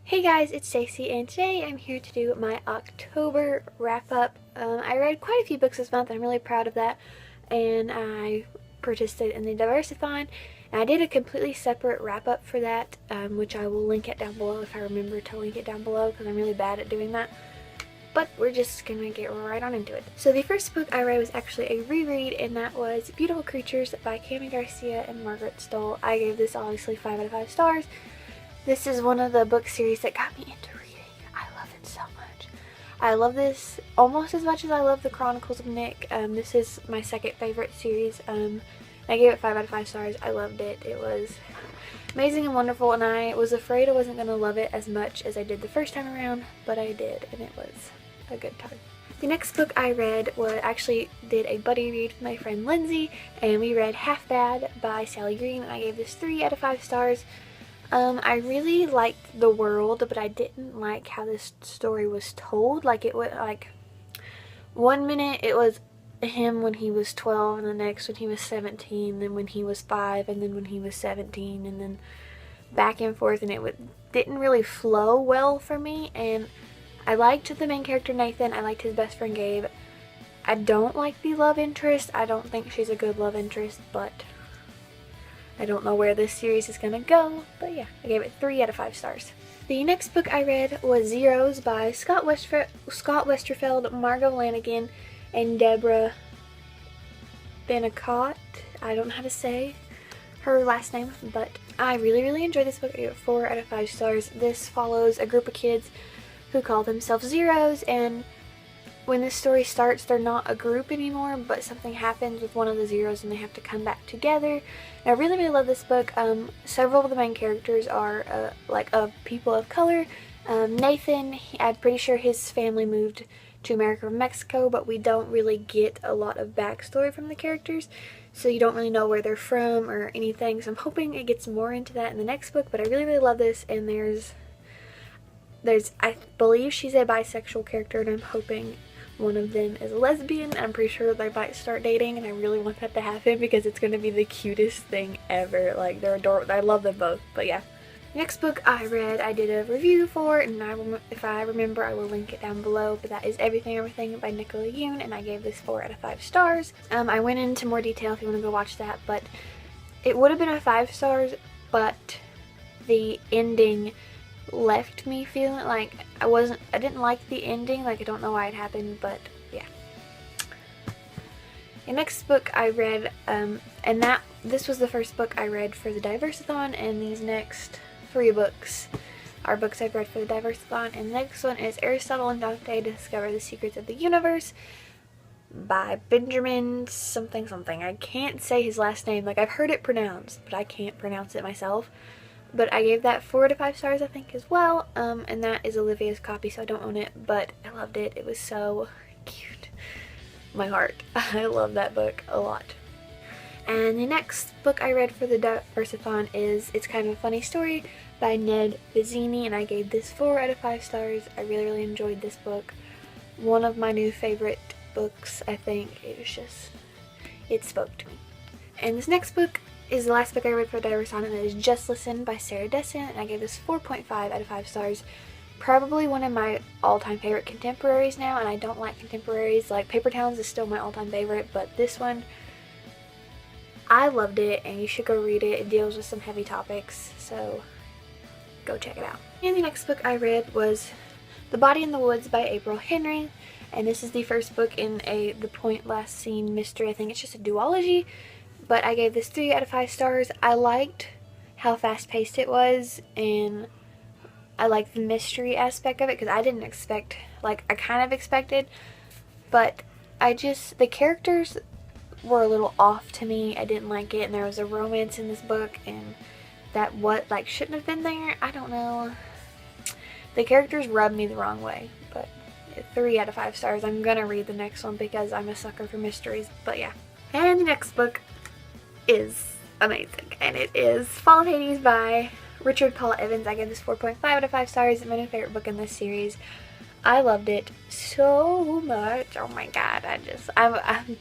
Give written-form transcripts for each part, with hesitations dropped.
Hey guys, it's Stacey, and today I'm here to do my October wrap-up. I read quite a few books this month, and I'm really proud of that, and I participated in the Diversithon, and I did a completely separate wrap-up for that, which I will link it down below if I remember to link it down below, because I'm really bad at doing that. But we're just gonna get right on into it. So the first book I read was actually a reread, and that was Beautiful Creatures by Cami Garcia and Margaret Stoll. I gave this obviously 5 out of 5 stars. This is one of the book series that got me into reading. I love it so much. I love this almost as much as I love the Chronicles of Nick. This is my second favorite series. I gave it 5 out of 5 stars. I loved it. It was amazing and wonderful, and I was afraid I wasn't going to love it as much as I did the first time around, but I did, and it was a good time. The next book I read was actually did a buddy read with my friend Lindsay, and we read Half Bad by Sally Green, and I gave this 3 out of 5 stars. I really liked the world, but I didn't like how this story was told. Like, it was like, one minute it was him when he was 12, and the next when he was 17, then when he was 5, and then when he was 17, and then back and forth, and didn't really flow well for me. And I liked the main character Nathan. I liked his best friend Gabe. I don't like the love interest. I don't think she's a good love interest, but I don't know where this series is gonna go, but yeah, I gave it 3 out of 5 stars. The next book I read was Zeros by Scott Westerfeld, Margot Lanigan, and Deborah Bennicott. I don't know how to say her last name, but I really enjoyed this book. I gave it 4 out of 5 stars. This follows a group of kids who call themselves Zeros, and when this story starts, they're not a group anymore, but something happens with one of the Zeros and they have to come back together. And I really love this book. Several of the main characters are people of color. Nathan, I'm pretty sure his family moved to America from Mexico, but we don't really get a lot of backstory from the characters, so you don't really know where they're from or anything. So I'm hoping it gets more into that in the next book, but I really love this. And there's I believe she's a bisexual character, and I'm hoping one of them is a lesbian. I'm pretty sure they might start dating, and I really want that to happen because it's going to be the cutest thing ever. Like, they're adorable. I love them both, but yeah. Next book I read, I did a review for, and if I remember, I will link it down below, but that is Everything by Nicola Yoon, and I gave this 4 out of 5 stars. I went into more detail if you want to go watch that, but it would have been a 5 stars, but the ending left me feeling like I didn't like the ending. Like, I don't know why it happened, but yeah. The next book I read, this was the first book I read for the Diversithon, and these next 3 books are books I've read for the Diversithon. And the next one is Aristotle and Dante Discover the Secrets of the Universe by Benjamin something. I can't say his last name. Like, I've heard it pronounced, but I can't pronounce it myself. But I gave that 4 out of 5 stars, I think, as well. And that is Olivia's copy, so I don't own it, but I loved it. It was so cute. My heart. I love that book a lot. And the next book I read for the Diversithon is It's Kind of a Funny Story by Ned Vizzini, and I gave this 4 out of 5 stars. I really enjoyed this book. One of my new favorite books, I think. It spoke to me. And this next book is the last book I read for Diversithon, and that is Just Listen by Sarah Dessen, and I gave this 4.5 out of 5 stars. Probably one of my all-time favorite contemporaries now, and I don't like contemporaries. Like, Paper Towns is still my all-time favorite, but this one, I loved it, and you should go read it. It deals with some heavy topics, so go check it out. And the next book I read was The Body in the Woods by April Henry, and this is the first book in The Point Last Seen mystery. I think it's just a duology. But I gave this 3 out of 5 stars. I liked how fast-paced it was, and I liked the mystery aspect of it, because I didn't expect, like, I kind of expected, but the characters were a little off to me. I didn't like it, and there was a romance in this book, and that shouldn't have been there. I don't know. The characters rubbed me the wrong way, but 3 out of 5 stars. I'm gonna read the next one because I'm a sucker for mysteries, but yeah. And the next book is amazing, and it is Fall of Hades by Richard Paul Evans. I gave this 4.5 out of 5 stars. It's my new favorite book in this series. I loved it so much. Oh my god, I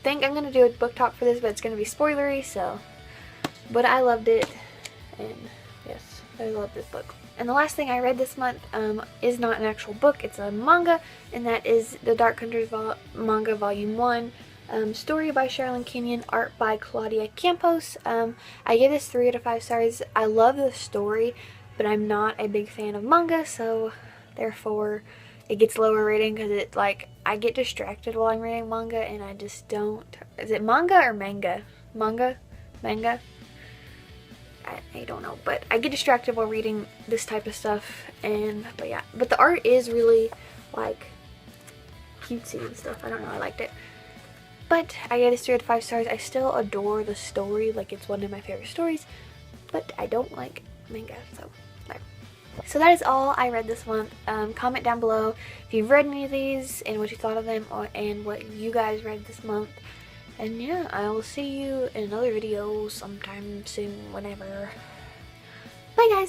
think I'm gonna do a book talk for this, but it's gonna be spoilery, so, but I loved it, and yes, I love this book. And the last thing I read this month is not an actual book, it's a manga, and that is The Dark Hunters manga Volume 1. Story by Sherilyn Kenyon, art by Claudia Campos. I give this 3 out of 5 stars. I love the story, but I'm not a big fan of manga, so therefore it gets lower rating because it, like, I get distracted while I'm reading manga and I just don't. Is it manga or manga? Manga? Manga? I don't know, but I get distracted while reading this type of stuff, but yeah. But the art is really, like, cutesy and stuff. I don't know, I liked it. But I gave this 3 out of 5 stars. I still adore the story, like it's one of my favorite stories, but I don't like manga, so whatever. So that is all I read this month. Comment down below if you've read any of these and what you thought of them, and what you guys read this month. And yeah, I will see you in another video sometime soon, whenever. Bye guys!